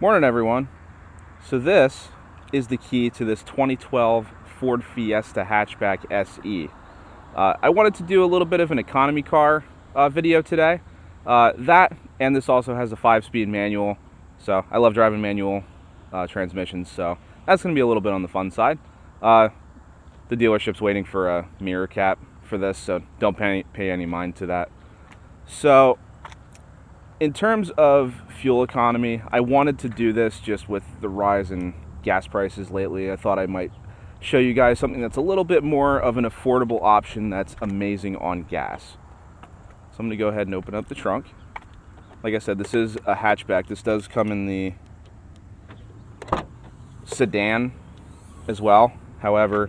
Morning, everyone. So this is the key to this 2012 Ford Fiesta hatchback SE. I wanted to do a little bit of an economy car video today. That and this also has a 5-speed manual, so I love driving manual transmissions, so that's going to be a little bit on the fun side. The dealership's waiting for a mirror cap for this, so don't pay any mind to that. So in terms of fuel economy, I wanted to do this just with the rise in gas prices lately. I thought I might show you guys something that's a little bit more of an affordable option that's amazing on gas. So I'm going to go ahead and open up the trunk. Like I said, this is a hatchback. This does come in the sedan as well. However,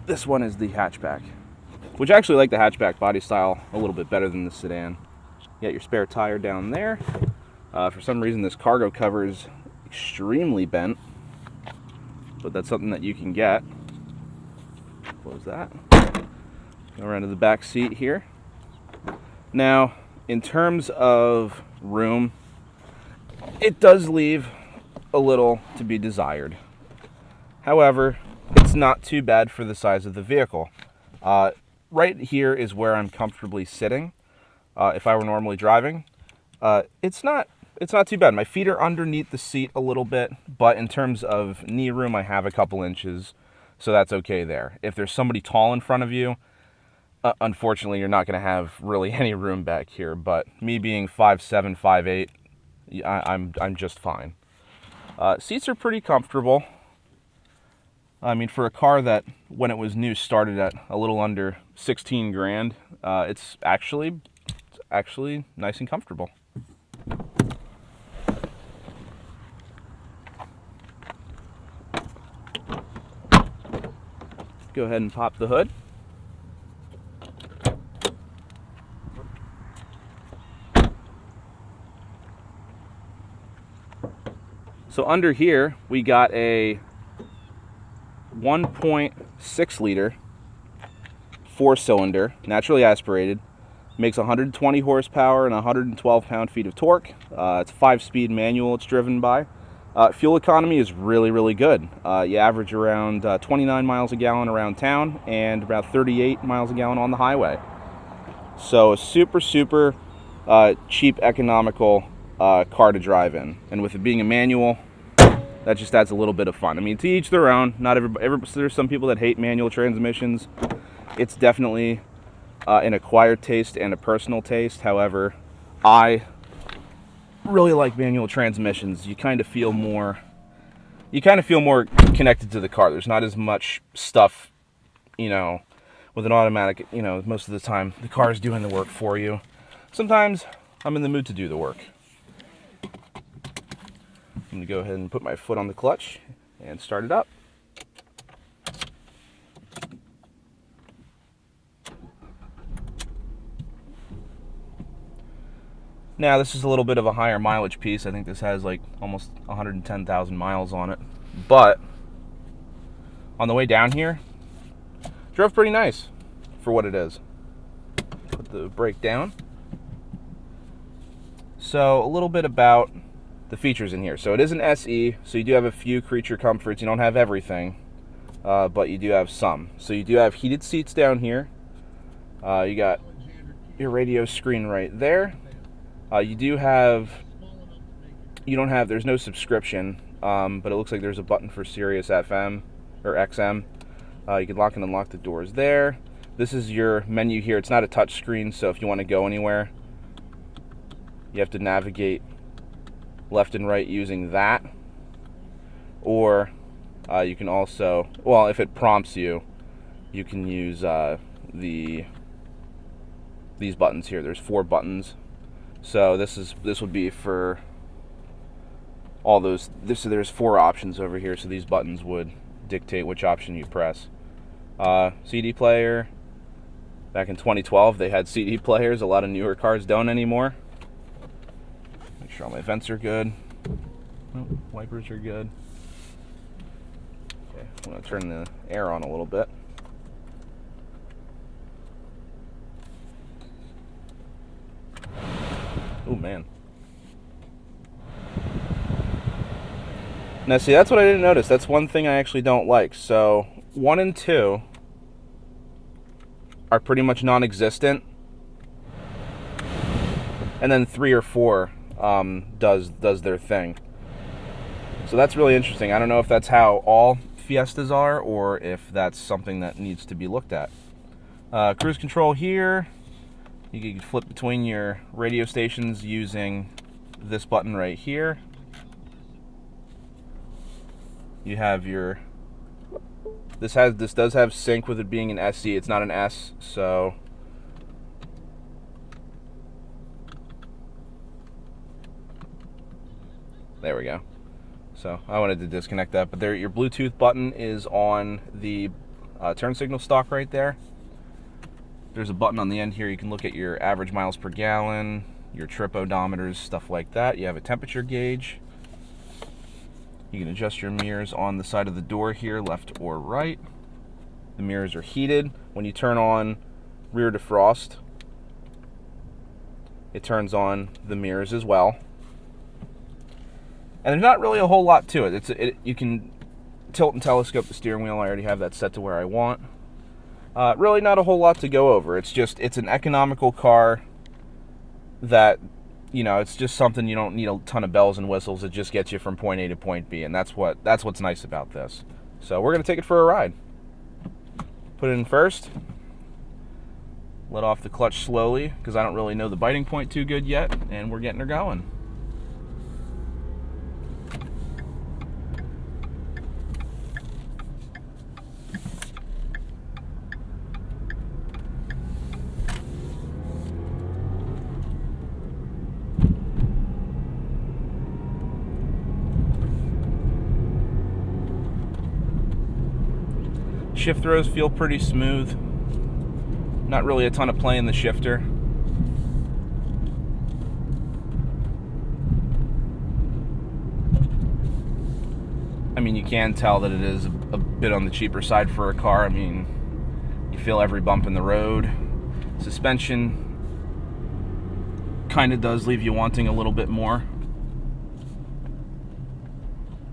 this one is the hatchback, which I actually like the hatchback body style a little bit better than the sedan. You got your spare tire down there. For some reason, this cargo cover is extremely bent, but that's something that you can get. Close that. Go around to the back seat here. Now, in terms of room, it does leave a little to be desired. However, it's not too bad for the size of the vehicle. Right here is where I'm comfortably sitting. If I were normally driving, it's not too bad. My feet are underneath the seat a little bit, but in terms of knee room, I have a couple inches, so that's okay there. If there's somebody tall in front of you, unfortunately, you're not going to have really any room back here. But me being 5'7", 5'8", I'm just fine. Seats are pretty comfortable. I mean, for a car that, when it was new, started at a little under 16 grand, it's actually nice and comfortable. Go ahead and pop the hood. So under here, we got a 1.6 liter 4-cylinder, naturally aspirated. Makes 120 horsepower and 112 pound-feet of torque. It's a 5-speed manual it's driven by. Fuel economy is really, really good. You average around 29 miles a gallon around town and about 38 miles a gallon on the highway. So a super, super cheap, economical car to drive in. And with it being a manual, that just adds a little bit of fun. I mean, to each their own. Not everybody, there's some people that hate manual transmissions. It's definitely an acquired taste and a personal taste. However, I really like manual transmissions. You kind of feel more connected to the car. There's not as much stuff, with an automatic, most of the time the car is doing the work for you. Sometimes I'm in the mood to do the work. I'm going to go ahead and put my foot on the clutch and start it up. Now, this is a little bit of a higher mileage piece. I think this has like almost 110,000 miles on it. But on the way down here, drove pretty nice for what it is. Put the brake down. So a little bit about the features in here. So it is an SE, so you do have a few creature comforts. You don't have everything, but you do have some. So you do have heated seats down here. You got your radio screen right there. There's no subscription, but it looks like there's a button for Sirius FM or XM. You can lock and unlock the doors there. This is your menu here. It's not a touch screen, so if you want to go anywhere, you have to navigate left and right using that. Or you can also, well, if it prompts you, you can use these buttons here. There's 4 buttons. So this would be for all those. So there's 4 options over here. So these buttons would dictate which option you press. CD player. Back in 2012, they had CD players. A lot of newer cars don't anymore. Make sure all my vents are good. Oh, wipers are good. Okay, I'm gonna turn the air on a little bit. Oh man. Now see, that's what I didn't notice. That's one thing I actually don't like. So 1 and 2 are pretty much non-existent, and then 3 or 4 does their thing. So that's really interesting. I don't know if that's how all Fiestas are, or if that's something that needs to be looked at. Cruise control here. You can flip between your radio stations using this button right here. You have your, this does have sync with it being an SE. It's not an S, so there we go. So I wanted to disconnect that, but there, your Bluetooth button is on the turn signal stalk right there. There's a button on the end here. You can look at your average miles per gallon, your trip odometers, stuff like that. You have a temperature gauge. You can adjust your mirrors on the side of the door here, left or right. The mirrors are heated. When you turn on rear defrost, it turns on the mirrors as well. And there's not really a whole lot to it. You can tilt and telescope the steering wheel. I already have that set to where I want. Really not a whole lot to go over. It's an economical car that, you know, it's just something you don't need a ton of bells and whistles. It just gets you from point A to point B, and that's what's nice about this. So we're going to take it for a ride. Put it in first. Let off the clutch slowly, because I don't really know the biting point too good yet, and we're getting her going. Shift throws feel pretty smooth. Not really a ton of play in the shifter. I mean, you can tell that it is a bit on the cheaper side for a car. I mean, you feel every bump in the road. Suspension kind of does leave you wanting a little bit more.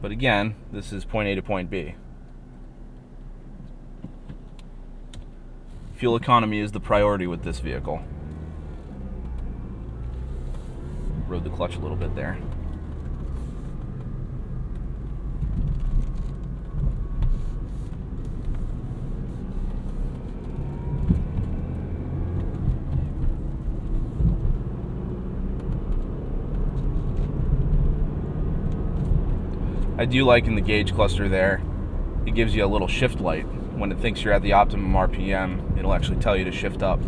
But again, this is point A to point B. Fuel economy is the priority with this vehicle. Rode the clutch a little bit there. I do like in the gauge cluster there, it gives you a little shift light. When it thinks you're at the optimum RPM, it'll actually tell you to shift up.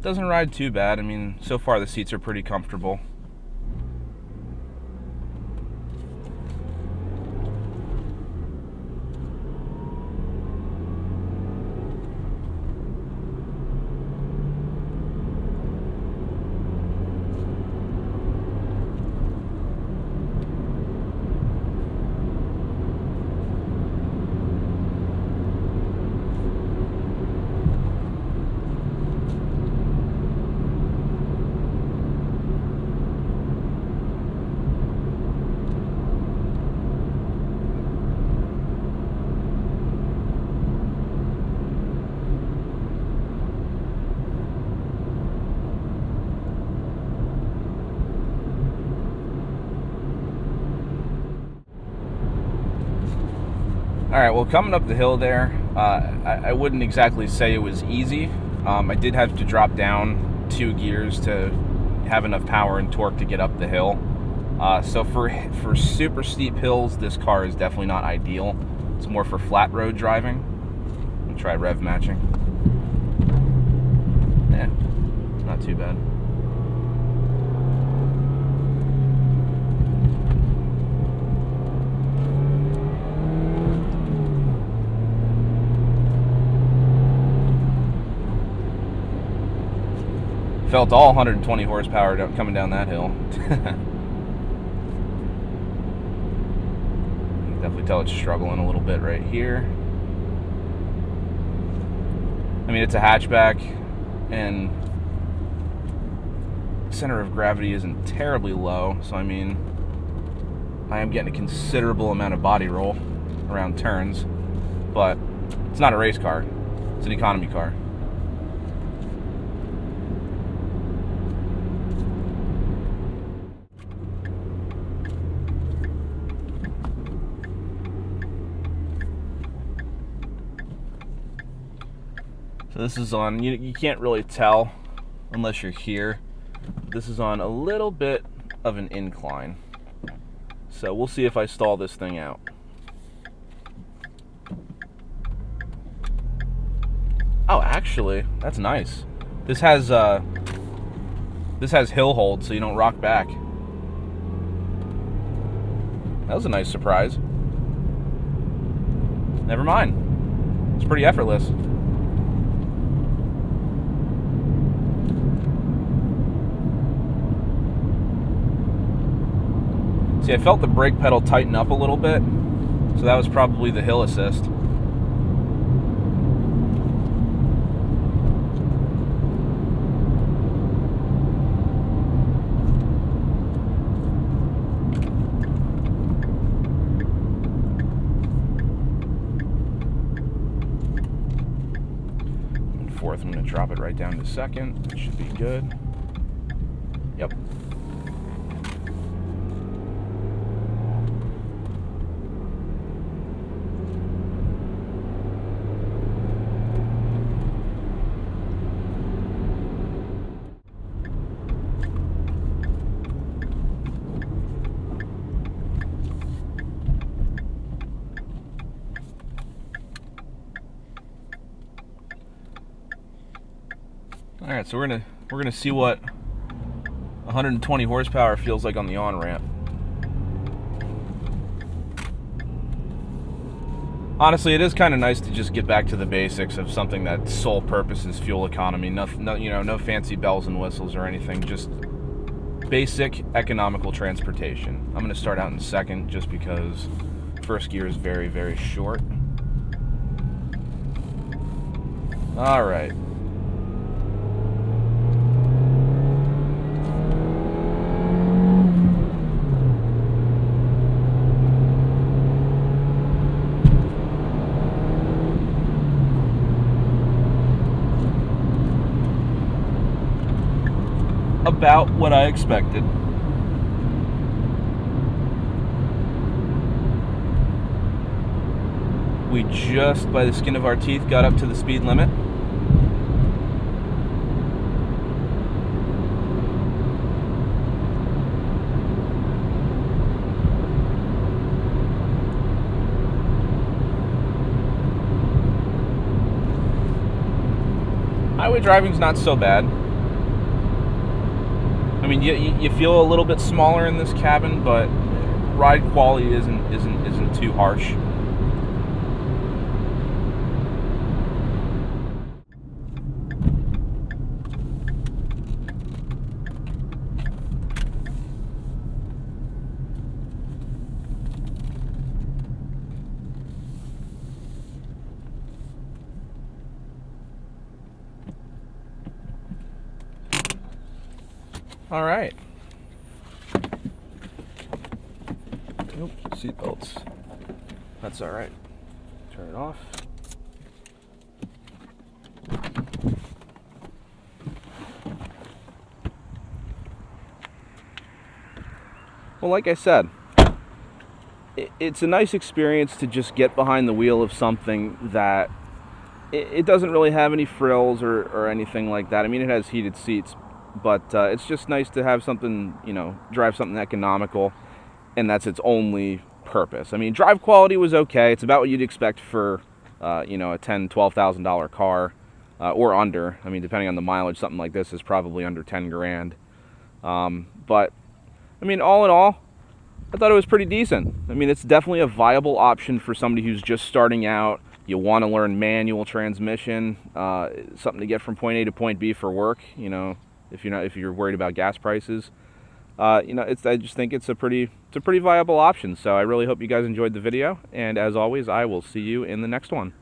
Doesn't ride too bad. I mean, so far the seats are pretty comfortable. Alright, well, coming up the hill there, I wouldn't exactly say it was easy. I did have to drop down 2 gears to have enough power and torque to get up the hill. So for super steep hills, this car is definitely not ideal. It's more for flat road driving. Let me try rev matching. Yeah, not too bad. Felt all 120 horsepower coming down that hill. Definitely tell it's struggling a little bit right here. I mean, it's a hatchback, and center of gravity isn't terribly low, so I mean, I am getting a considerable amount of body roll around turns, but it's not a race car. It's an economy car. So this is on, you can't really tell unless you're here. This is on a little bit of an incline. So we'll see if I stall this thing out. Oh, actually, that's nice. This has hill hold, so you don't rock back. That was a nice surprise. Never mind. It's pretty effortless. See, I felt the brake pedal tighten up a little bit, so that was probably the hill assist. Fourth, I'm going to drop it right down to second. It should be good. Yep. All right, so we're gonna see what 120 horsepower feels like on the on-ramp. Honestly, it is kind of nice to just get back to the basics of something that sole purpose is fuel economy. No fancy bells and whistles or anything. Just basic economical transportation. I'm gonna start out in second just because first gear is very, very short. All right. About what I expected. We just, by the skin of our teeth, got up to the speed limit. Highway driving's not so bad. I mean, you feel a little bit smaller in this cabin, but ride quality isn't too harsh. All right. Nope, seatbelts. That's all right. Turn it off. Well, like I said, it's a nice experience to just get behind the wheel of something that it doesn't really have any frills or anything like that. I mean, it has heated seats, but it's just nice to have something, drive something economical, and that's its only purpose. I mean, drive quality was okay. It's about what you'd expect for, a $10,000, $12,000 car. or under. I mean, depending on the mileage, something like this is probably under 10 grand. But I mean, all in all, I thought it was pretty decent. I mean, it's definitely a viable option for somebody who's just starting out. You want to learn manual transmission, something to get from point A to point B for work. You know, if you're worried about gas prices, you know, I just think it's a pretty viable option. So I really hope you guys enjoyed the video. And as always, I will see you in the next one.